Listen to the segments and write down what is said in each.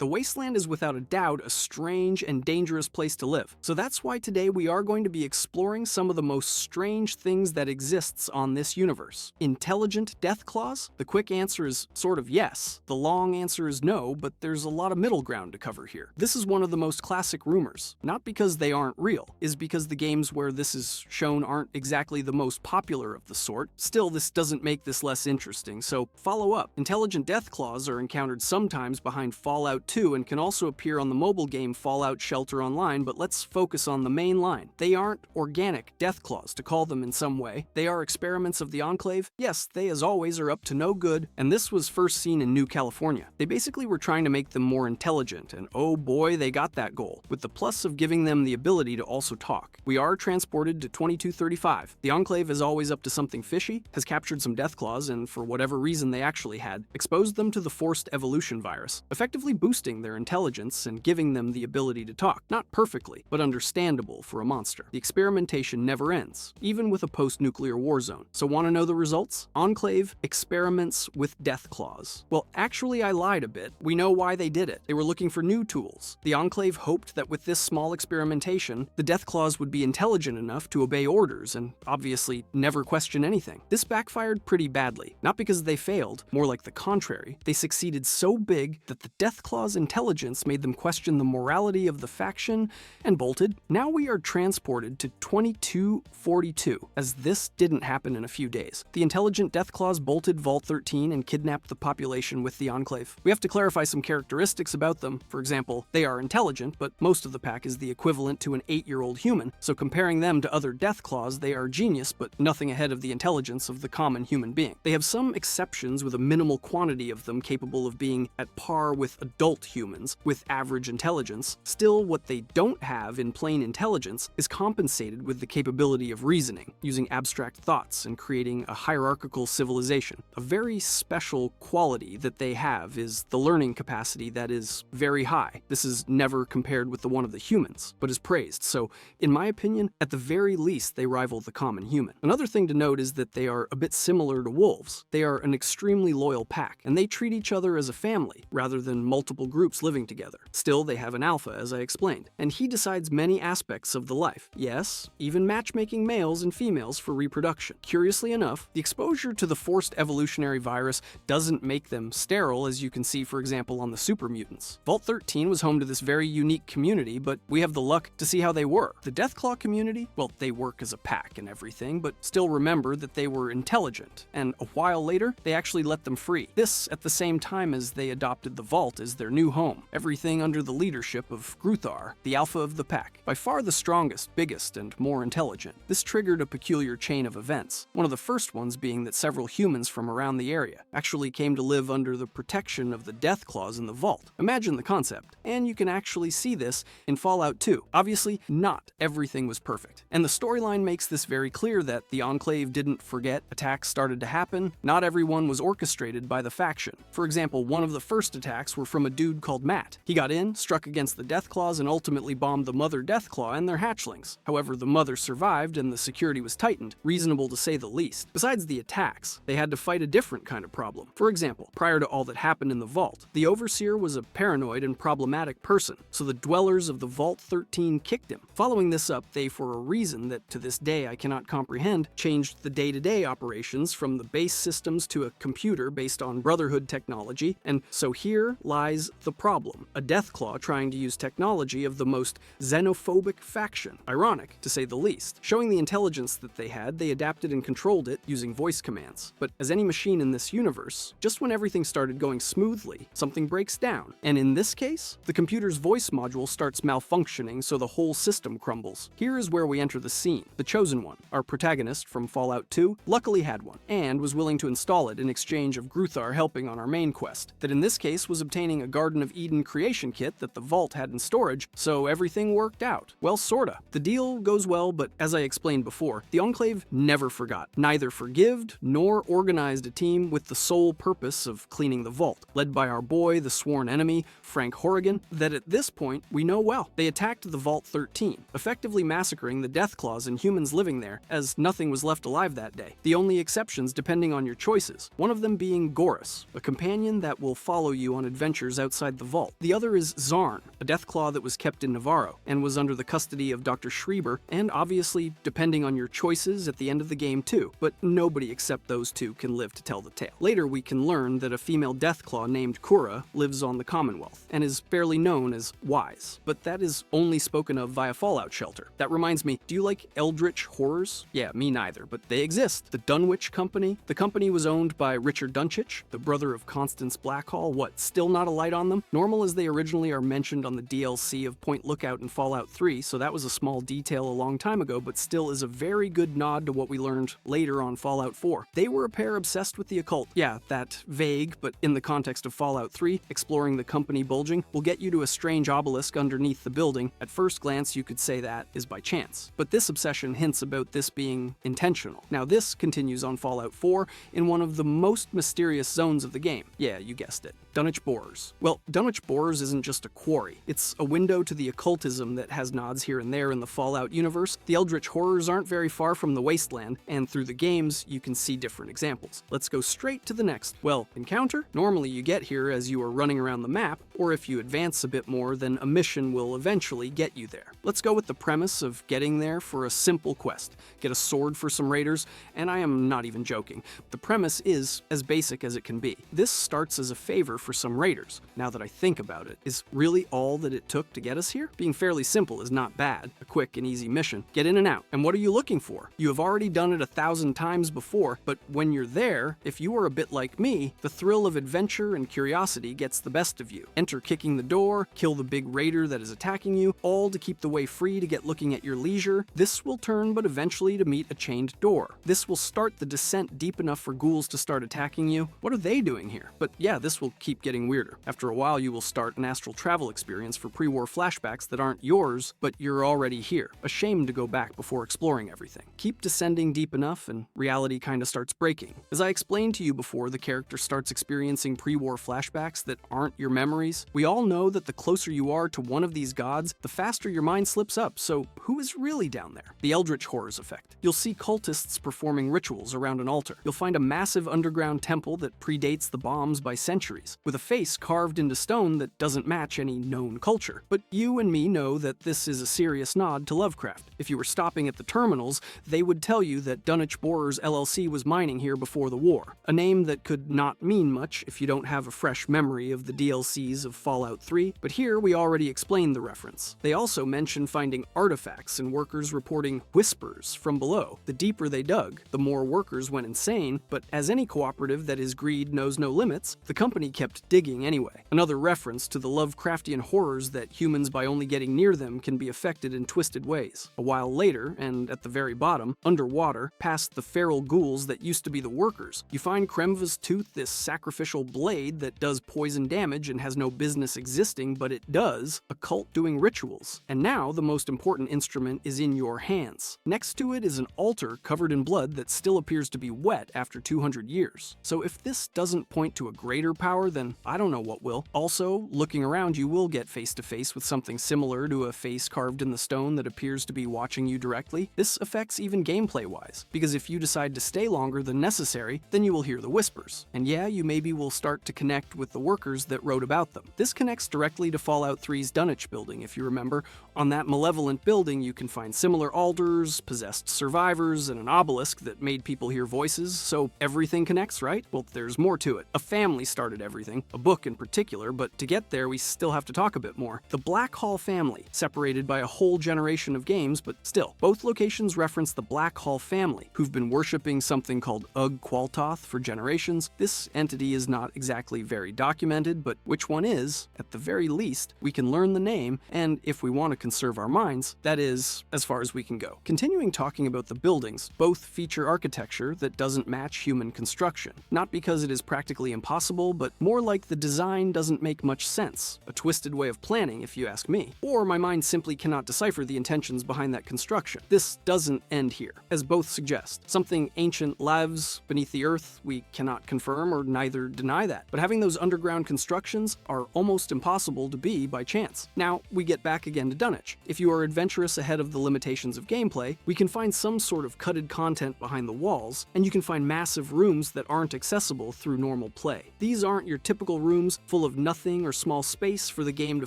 The wasteland is without a doubt a strange and dangerous place to live. So that's why today we are going to be exploring some of the most strange things that exists on this universe. Intelligent death claws? The quick answer is sort of yes. The long answer is no, but there's a lot of middle ground to cover here. This is one of the most classic rumors, not because they aren't real, is because the games where this is shown aren't exactly the most popular of the sort. Still, this doesn't make this less interesting, so follow up. Intelligent death claws are encountered sometimes behind Fallout 2 and can also appear on the mobile game Fallout Shelter Online, but let's focus on the main line. They aren't organic death claws, to call them in some way. They are experiments of the Enclave. Yes, they as always are up to no good, and this was first seen in New California. They basically were trying to make them more intelligent, and oh boy, they got that goal, with the plus of giving them the ability to also talk. We are transported to 2235. The Enclave is always up to something fishy, has captured some death claws, and for whatever reason they actually had, exposed them to the forced evolution virus, effectively boosting their intelligence and giving them the ability to talk. Not perfectly, but understandable for a monster. The experimentation never ends, even with a post-nuclear war zone. So want to know the results? Enclave experiments with death claws. Well, actually I lied a bit. We know why they did it. They were looking for new tools. The Enclave hoped that with this small experimentation, the death claws would be intelligent enough to obey orders and obviously never question anything. This backfired pretty badly. Not because they failed, more like the contrary. They succeeded so big that the death claws' intelligence made them question the morality of the faction and bolted. Now we are transported to 2242, as this didn't happen in a few days. The intelligent death claws bolted Vault 13 and kidnapped the population with the Enclave. We have to clarify some characteristics about them. For example, they are intelligent, but most of the pack is the equivalent to an 8-year-old human, so comparing them to other death claws, they are genius, but nothing ahead of the intelligence of the common human being. They have some exceptions, with a minimal quantity of them capable of being at par with adult humans with average intelligence. Still, what they don't have in plain intelligence is compensated with the capability of reasoning, using abstract thoughts and creating a hierarchical civilization. A very special quality that they have is the learning capacity that is very high. This is never compared with the one of the humans, but is praised, so in my opinion, at the very least they rival the common human. Another thing to note is that they are a bit similar to wolves. They are an extremely loyal pack, and they treat each other as a family, rather than multiple groups living together. Still, they have an alpha, as I explained, and he decides many aspects of the life. Yes, even matchmaking males and females for reproduction. Curiously enough, the exposure to the forced evolutionary virus doesn't make them sterile, as you can see, for example, on the super mutants. Vault 13 was home to this very unique community, but we have the luck to see how they were. The Deathclaw community, well, they work as a pack and everything, but still remember that they were intelligent, and a while later, they actually let them free. This at the same time as they adopted the Vault as their new home, everything under the leadership of Gruthar, the alpha of the pack, by far the strongest, biggest, and more intelligent. This triggered a peculiar chain of events, one of the first ones being that several humans from around the area actually came to live under the protection of the Deathclaws in the Vault. Imagine the concept, and you can actually see this in Fallout 2. Obviously, not everything was perfect, and the storyline makes this very clear that the Enclave didn't forget attacks started to happen. Not everyone was orchestrated by the faction. For example, one of the first attacks were from a dude called Matt. He got in, struck against the Deathclaws, and ultimately bombed the mother Deathclaw and their hatchlings. However, the mother survived and the security was tightened, reasonable to say the least. Besides the attacks, they had to fight a different kind of problem. For example, prior to all that happened in the Vault, the Overseer was a paranoid and problematic person, so the dwellers of the Vault 13 kicked him. Following this up, they, for a reason that to this day I cannot comprehend, changed the day-to-day operations from the base systems to a computer based on Brotherhood technology, and so here lies the problem. A Deathclaw trying to use technology of the most xenophobic faction. Ironic, to say the least. Showing the intelligence that they had, they adapted and controlled it using voice commands. But as any machine in this universe, just when everything started going smoothly, something breaks down. And in this case, the computer's voice module starts malfunctioning, so the whole system crumbles. Here is where we enter the scene. The Chosen One, our protagonist from Fallout 2, luckily had one, and was willing to install it in exchange of Gruthar helping on our main quest, that in this case was obtaining a Garden of Eden creation kit that the Vault had in storage, so everything worked out. Well, sorta. The deal goes well, but as I explained before, the Enclave never forgot, neither forgived nor organized a team with the sole purpose of cleaning the Vault, led by our boy, the sworn enemy, Frank Horrigan, that at this point we know well. They attacked the Vault 13, effectively massacring the Deathclaws and humans living there, as nothing was left alive that day. The only exceptions depending on your choices, one of them being Gorus, a companion that will follow you on adventures outside outside the vault. The other is Zarn, a Deathclaw that was kept in Navarro and was under the custody of Dr. Schreiber, and obviously depending on your choices at the end of the game too, but nobody except those two can live to tell the tale. Later we can learn that a female Deathclaw named Kura lives on the Commonwealth and is fairly known as Wise, but that is only spoken of via Fallout Shelter. That reminds me, do you like eldritch horrors? Yeah, me neither, but they exist. The Dunwich Company? The company was owned by Richard Dunchich, the brother of Constance Blackhall. What, still not a light on them? Normal as they originally are mentioned on the DLC of Point Lookout in Fallout 3, so that was a small detail a long time ago, but still is a very good nod to what we learned later on Fallout 4. They were a pair obsessed with the occult. Yeah, that vague, but in the context of Fallout 3, exploring the company bulging will get you to a strange obelisk underneath the building. At first glance, you could say that is by chance, but this obsession hints about this being intentional. Now this continues on Fallout 4 in one of the most mysterious zones of the game. Yeah, you guessed it. Dunwich Borers. Well, Dunwich Borers isn't just a quarry. It's a window to the occultism that has nods here and there in the Fallout universe. The eldritch horrors aren't very far from the wasteland, and through the games, you can see different examples. Let's go straight to the next, well, encounter? Normally you get here as you are running around the map, or if you advance a bit more, then a mission will eventually get you there. Let's go with the premise of getting there for a simple quest. Get a sword for some raiders, and I am not even joking. The premise is as basic as it can be. This starts as a favor for some raiders. Now that I think about it, is really all that it took to get us here? Being fairly simple is not bad. A quick and easy mission. Get in and out. And what are you looking for? You have already done it 1,000 times before, but when you're there, if you are a bit like me, the thrill of adventure and curiosity gets the best of you. Enter kicking the door, kill the big raider that is attacking you, all to keep the way free to get looking at your leisure. This will turn but eventually to meet a chained door. This will start the descent deep enough for ghouls to start attacking you. What are they doing here? But yeah, this will keep getting weirder. After a while, you will start an astral travel experience for pre-war flashbacks that aren't yours, but you're already here. A shame to go back before exploring everything. Keep descending deep enough and reality kinda starts breaking. As I explained to you before, the character starts experiencing pre-war flashbacks that aren't your memories. We all know that the closer you are to one of these gods, the faster your mind slips up, so who is really down there? The Eldritch Horrors effect. You'll see cultists performing rituals around an altar. You'll find a massive underground temple that predates the bombs by centuries, with a face carved into stone that doesn't match any known culture. But you and me know that this is a serious nod to Lovecraft. If you were stopping at the terminals, they would tell you that Dunwich Borers LLC was mining here before the war. A name that could not mean much if you don't have a fresh memory of the DLCs of Fallout 3, but here we already explained the reference. They also mention finding artifacts and workers reporting whispers from below. The deeper they dug, the more workers went insane, but as any cooperative that is greed knows no limits, the company kept digging anyway. Another reference to the Lovecraftian horrors that humans by only getting near them can be affected in twisted ways. A while later, and at the very bottom, underwater, past the feral ghouls that used to be the workers, you find Kremva's tooth, this sacrificial blade that does poison damage and has no business existing, but it does, a cult doing rituals. And now the most important instrument is in your hands. Next to it is an altar covered in blood that still appears to be wet after 200 years. So if this doesn't point to a greater power, then I don't know what will. Also, looking around you will get face to face with something similar to a face carved in the stone that appears to be watching you directly. This affects even gameplay-wise, because if you decide to stay longer than necessary, then you will hear the whispers. And yeah, you maybe will start to connect with the workers that wrote about them. This connects directly to Fallout 3's Dunwich building, if you remember. On that malevolent building, you can find similar altars, possessed survivors, and an obelisk that made people hear voices, so everything connects, right? Well, there's more to it. A family started everything, a book in particular, but to get there, we still have to talk a bit more. The Blackhall family, separated by a whole generation of games, but still. Both locations reference the Blackhall family, who've been worshipping something called Ugg Qualtoth for generations. This entity is not exactly very documented, but which one is, at the very least, we can learn the name, and if we want to conserve our minds, that is as far as we can go. Continuing talking about the buildings, both feature architecture that doesn't match human construction. Not because it is practically impossible, but more like the design doesn't make much sense. A twisted way of planning, if you ask me. Or my mind simply cannot decipher the intentions behind that construction. This doesn't end here, as both suggest. Something ancient lives beneath the earth, we cannot confirm or neither deny that. But having those underground constructions are almost impossible to be by chance. Now, we get back again to Dunwich. If you are adventurous ahead of the limitations of gameplay, we can find some sort of cutted content behind the walls, and you can find massive rooms that aren't accessible through normal play. These aren't your typical rooms full full of nothing or small space for the game to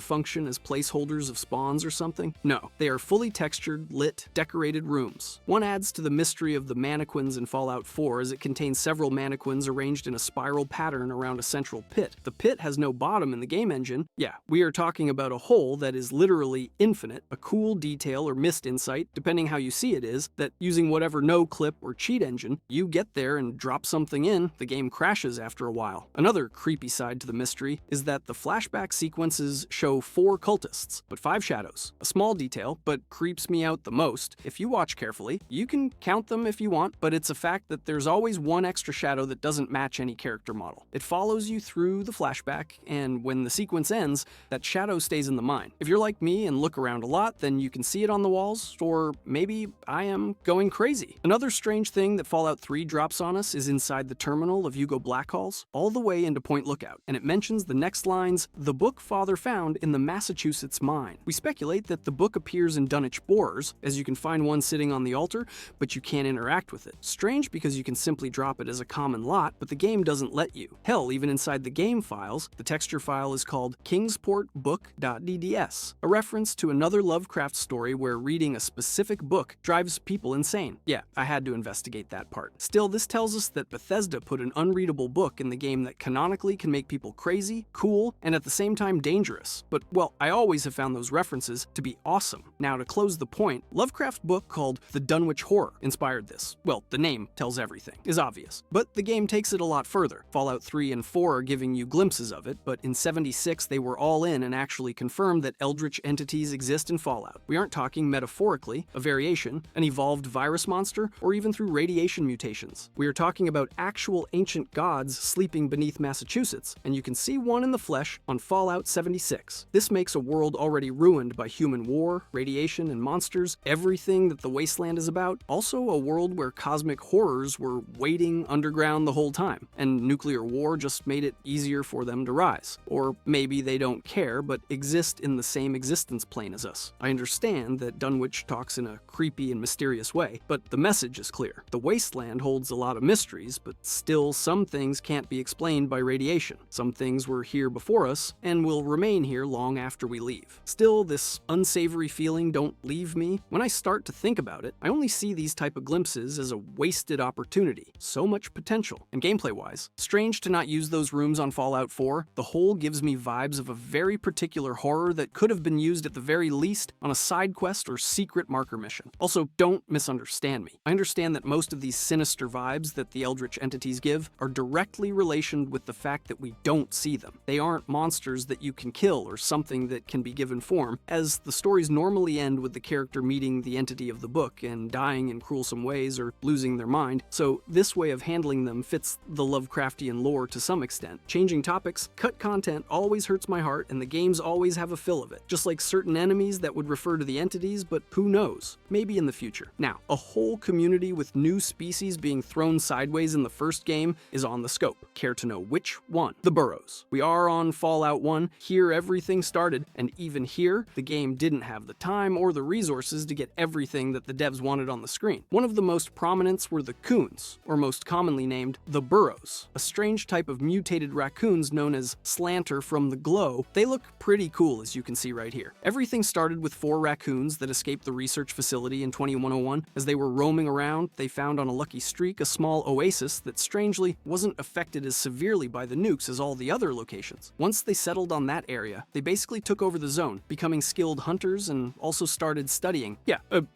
function as placeholders of spawns or something. No, they are fully textured, lit, decorated rooms. One adds to the mystery of the mannequins in Fallout 4 as it contains several mannequins arranged in a spiral pattern around a central pit. The pit has no bottom in the game engine. Yeah, we are talking about a hole that is literally infinite. A cool detail or missed insight, depending how you see it, is that using whatever no-clip or cheat engine, you get there and drop something in, the game crashes after a while. Another creepy side to the mystery is that the flashback sequences show 4 cultists, but 5 shadows. A small detail, but creeps me out the most. If you watch carefully, you can count them if you want, but it's a fact that there's always one extra shadow that doesn't match any character model. It follows you through the flashback, and when the sequence ends, that shadow stays in the mind. If you're like me and look around a lot, then you can see it on the walls, or maybe I am going crazy. Another strange thing that Fallout 3 drops on us is inside the terminal of Hugo Blackhall's, all the way into Point Lookout, and it mentions the next lines, "The book Father found in the Massachusetts mine." We speculate that the book appears in Dunwich Borers, as you can find one sitting on the altar, but you can't interact with it. Strange because you can simply drop it as a common lot, but the game doesn't let you. Hell, even inside the game files, the texture file is called kingsportbook.dds, a reference to another Lovecraft story where reading a specific book drives people insane. Yeah, I had to investigate that part. Still, this tells us that Bethesda put an unreadable book in the game that canonically can make people crazy, cool, and at the same time dangerous. But, well, I always have found those references to be awesome. Now, to close the point, Lovecraft's book called The Dunwich Horror inspired this. Well, the name tells everything, is obvious. But the game takes it a lot further. Fallout 3 and 4 are giving you glimpses of it, but in 76 they were all in and actually confirmed that eldritch entities exist in Fallout. We aren't talking metaphorically, a variation, an evolved virus monster, or even through radiation mutations. We are talking about actual ancient gods sleeping beneath Massachusetts, and you can see one in the flesh on Fallout 76. This makes a world already ruined by human war, radiation, and monsters, everything that the Wasteland is about, also a world where cosmic horrors were waiting underground the whole time, and nuclear war just made it easier for them to rise. Or maybe they don't care, but exist in the same existence plane as us. I understand that Dunwich talks in a creepy and mysterious way, but the message is clear. The Wasteland holds a lot of mysteries, but still some things can't be explained by radiation. Some things were here before us, and will remain here long after we leave. Still, this unsavory feeling don't leave me. When I start to think about it, I only see these type of glimpses as a wasted opportunity. So much potential. And gameplay-wise, strange to not use those rooms on Fallout 4. The whole gives me vibes of a very particular horror that could have been used at the very least on a side quest or secret marker mission. Also, don't misunderstand me. I understand that most of these sinister vibes that the eldritch entities give are directly relationed with the fact that we don't see them. They aren't monsters that you can kill or something that can be given form, as the stories normally end with the character meeting the entity of the book and dying in cruelsome ways or losing their mind, so this way of handling them fits the Lovecraftian lore to some extent. Changing topics, cut content always hurts my heart, and the games always have a fill of it. Just like certain enemies that would refer to the entities, but who knows? Maybe in the future. Now, a whole community with new species being thrown sideways in the first game is on the scope. Care to know which one? The Burrows. We are on Fallout 1, here everything started, and even here, the game didn't have the time or the resources to get everything that the devs wanted on the screen. One of the most prominents were the coons, or most commonly named the Burrows, a strange type of mutated raccoons known as Slanter from the Glow. They look pretty cool, as you can see right here. Everything started with 4 raccoons that escaped the research facility in 2101. As they were roaming around, they found on a lucky streak a small oasis that strangely wasn't affected as severely by the nukes as all the other locations. Once they settled on that area, they basically took over the zone, becoming skilled hunters and also started studying,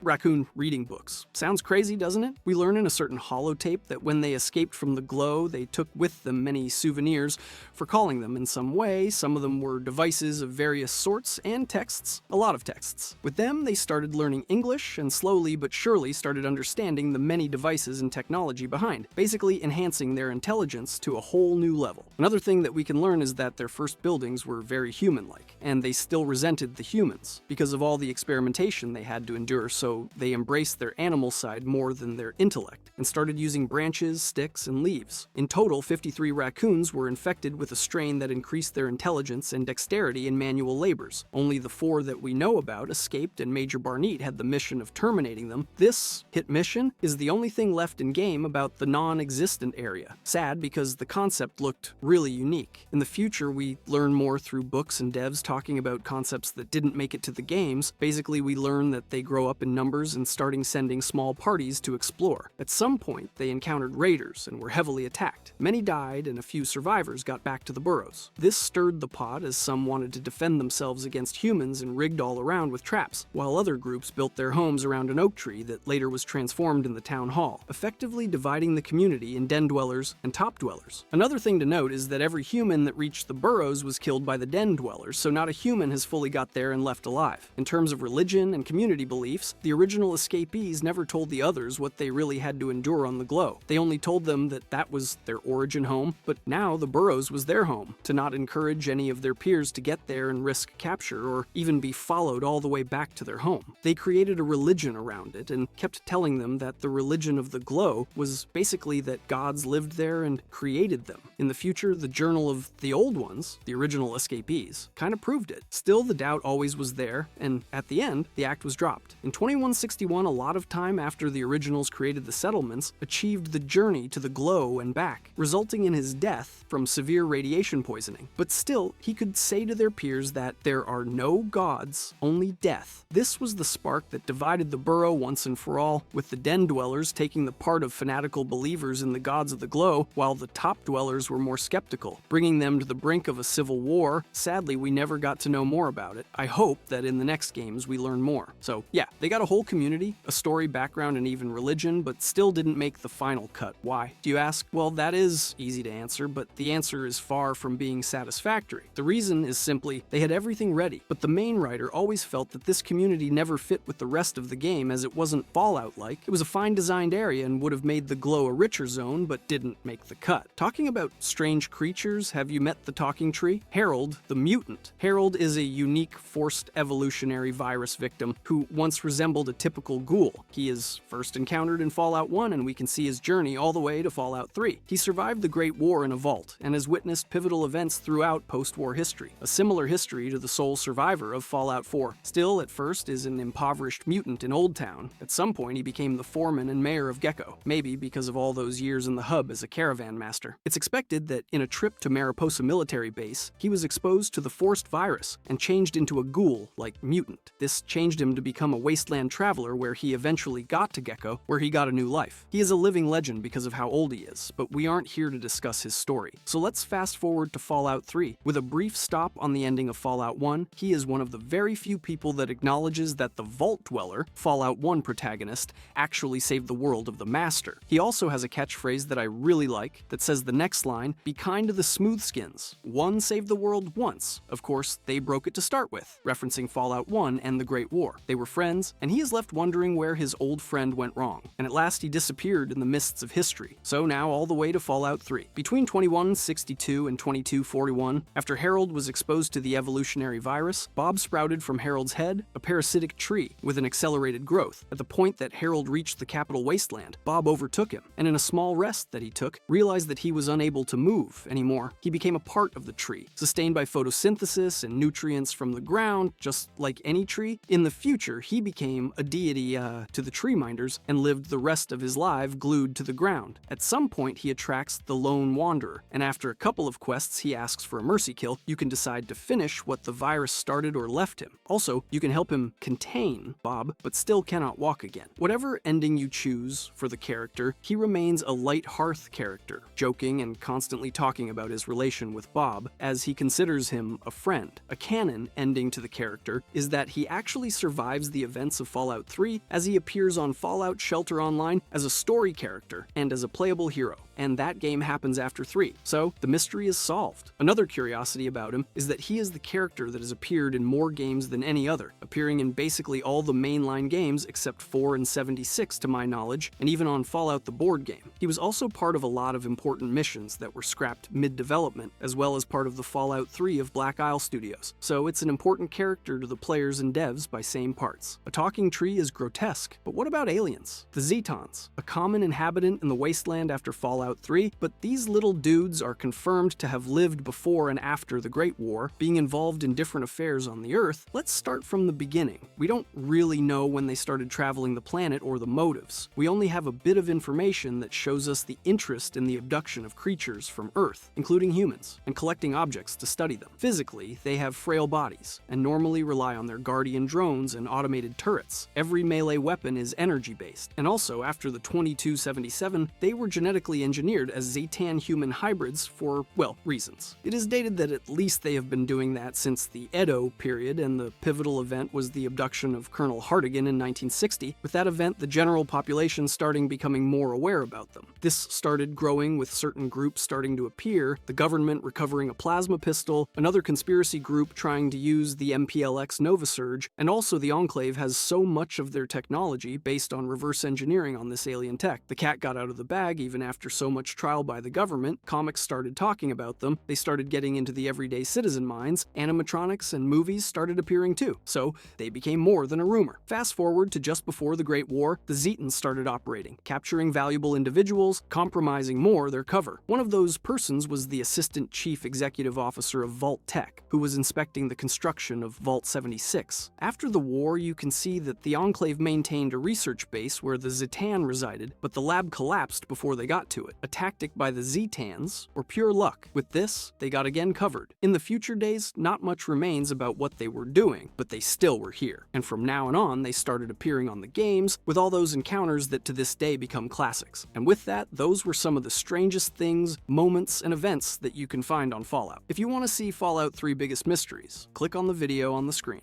raccoon reading books. Sounds crazy, doesn't it? We learn in a certain holotape that when they escaped from the Glow, they took with them many souvenirs for calling them in some way. Some of them were devices of various sorts and texts, a lot of texts. With them, they started learning English and slowly but surely started understanding the many devices and technology behind, basically enhancing their intelligence to a whole new level. Another thing that we can learn is that their first buildings were very human-like, and they still resented the humans because of all the experimentation they had to endure, so they embraced their animal side more than their intellect, and started using branches, sticks, and leaves. In total, 53 raccoons were infected with a strain that increased their intelligence and dexterity in manual labors. Only the 4 that we know about escaped, and Major Barnett had the mission of terminating them. This hit mission is the only thing left in game about the non-existent area. Sad because the concept looked really unique. In the future, we learn more through books and devs talking about concepts that didn't make it to the games. Basically, we learn that they grow up in numbers and starting sending small parties to explore. At some point, they encountered raiders and were heavily attacked. Many died, and a few survivors got back to the burrows. This stirred the pot as some wanted to defend themselves against humans and rigged all around with traps, while other groups built their homes around an oak tree that later was transformed in the town hall, effectively dividing the community in den dwellers and top dwellers. Another thing to note is that every human that reached the burrows was killed by the den dwellers, so not a human has fully got there and left alive. In terms of religion and community beliefs, the original escapees never told the others what they really had to endure on the glow. They only told them that that was their origin home, but now the burrows was their home, to not encourage any of their peers to get there and risk capture or even be followed all the way back to their home. They created a religion around it and kept telling them that the religion of the glow was basically that gods lived there and created them. In the future, the journal of the old ones, the original escapees, kind of proved it. Still, the doubt always was there, and at the end, the act was dropped. In 2161, a lot of time after the originals created the settlements, achieved the journey to the glow and back, resulting in his death from severe radiation poisoning. But still, he could say to their peers that there are no gods, only death. This was the spark that divided the burrow once and for all, with the den dwellers taking the part of fanatical believers in the gods of the glow, while the top dwellers were more skeptical, bringing them to the brink of a civil war. Sadly, we never got to know more about it. I hope that in the next games we learn more. So yeah, they got a whole community, a story, background, and even religion, but still didn't make the final cut. Why, do you ask? Well, that is easy to answer, but the answer is far from being satisfactory. The reason is simply they had everything ready, but the main writer always felt that this community never fit with the rest of the game, as it wasn't Fallout-like. It was a fine designed area and would have made the glow a richer zone, but didn't make the cut. Talking about strange creatures, have you met the talking tree? Harold, the mutant. Harold is a unique forced evolutionary virus victim who once resembled a typical ghoul. He is first encountered in Fallout 1, and we can see his journey all the way to Fallout 3. He survived the Great War in a vault and has witnessed pivotal events throughout post-war history, a similar history to the sole survivor of Fallout 4. Still, at first, is an impoverished mutant in Old Town. At some point, he became the foreman and mayor of Gecko, maybe because of all those years in the hub as a caravan master. It's expected that in a trip to Mariposa military base, he was exposed to the forced virus and changed into a ghoul-like mutant. This changed him to become a wasteland traveler, where he eventually got to Gecko, where he got a new life. He is a living legend because of how old he is, but we aren't here to discuss his story. So let's fast forward to Fallout 3. With a brief stop on the ending of Fallout 1, he is one of the very few people that acknowledges that the Vault Dweller, Fallout 1 protagonist, actually saved the world of the Master. He also has a catchphrase that I really like that says the next line, "Be kind to the Smoothskins. One saved the world once." Of course, they broke it to start with, referencing Fallout 1 and the Great War. They were friends, and he is left wondering where his old friend went wrong. And at last he disappeared in the mists of history. So now all the way to Fallout 3. Between 2162 and 2241, after Harold was exposed to the evolutionary virus, Bob sprouted from Harold's head a parasitic tree with an accelerated growth. At the point that Harold reached the capital wasteland, Bob overtook him, and in a small rest that he took, realized that he was unable to move anymore. He became a part of the tree, sustained by photosynthesis and nutrients from the ground, just like any tree. In the future, he became a deity to the tree minders and lived the rest of his life glued to the ground. At some point, he attracts the Lone Wanderer, and after a couple of quests he asks for a mercy kill, you can decide to finish what the virus started or left him. Also, you can help him contain Bob, but still cannot walk again. Whatever ending you choose for the character, he remains a light hearth character, joking and constantly talking about his relation with Bob, as he considers him a friend. A canon ending to the character is that he actually survives the events of Fallout 3, as he appears on Fallout Shelter Online as a story character and as a playable hero. And that game happens after 3, so the mystery is solved. Another curiosity about him is that he is the character that has appeared in more games than any other, appearing in basically all the mainline games except 4 and 76 to my knowledge, and even on Fallout the board game. He was also part of a lot of important missions that were scrapped mid-development, as well as part of the Fallout 3 of Black Isle Studios, so it's an important character to the players and devs by same parts. A talking tree is grotesque, but what about aliens? The Zetons, a common inhabitant in the wasteland after Fallout 3, but these little dudes are confirmed to have lived before and after the Great War, being involved in different affairs on the Earth. Let's start from the beginning. We don't really know when they started traveling the planet or the motives. We only have a bit of information that shows us the interest in the abduction of creatures from Earth, including humans. humans and collecting objects to study them. Physically, they have frail bodies and normally rely on their guardian drones and automated turrets. Every melee weapon is energy-based, and also after the 2277, they were genetically engineered as Zetan human hybrids for, well, reasons. It is dated that at least they have been doing that since the Edo period, and the pivotal event was the abduction of Colonel Hartigan in 1960. With that event, the general population starting becoming more aware about them. This started growing with certain groups starting to appear, the government recovering a plasma pistol, another conspiracy group trying to use the MPLX Nova Surge, and also the Enclave has so much of their technology based on reverse engineering on this alien tech. The cat got out of the bag even after so much trial by the government, comics started talking about them, they started getting into the everyday citizen minds, animatronics and movies started appearing too, so they became more than a rumor. Fast forward to just before the Great War, the Zetans started operating, capturing valuable individuals, compromising more their cover. One of those persons was the Assistant Chief Executive Officer of Vault Tech, who was inspecting the construction of Vault 76. After the war, you can see that the Enclave maintained a research base where the Zetan resided, but the lab collapsed before they got to it. A tactic by the Zetans, or pure luck. With this, they got again covered. In the future days, not much remains about what they were doing, but they still were here. And from now on, they started appearing on the games, with all those encounters that to this day become classics. And with that, those were some of the strangest things, moments, and events that you can find on Fallout. If you want to see Fallout 3 biggest mysteries, click on the video on the screen.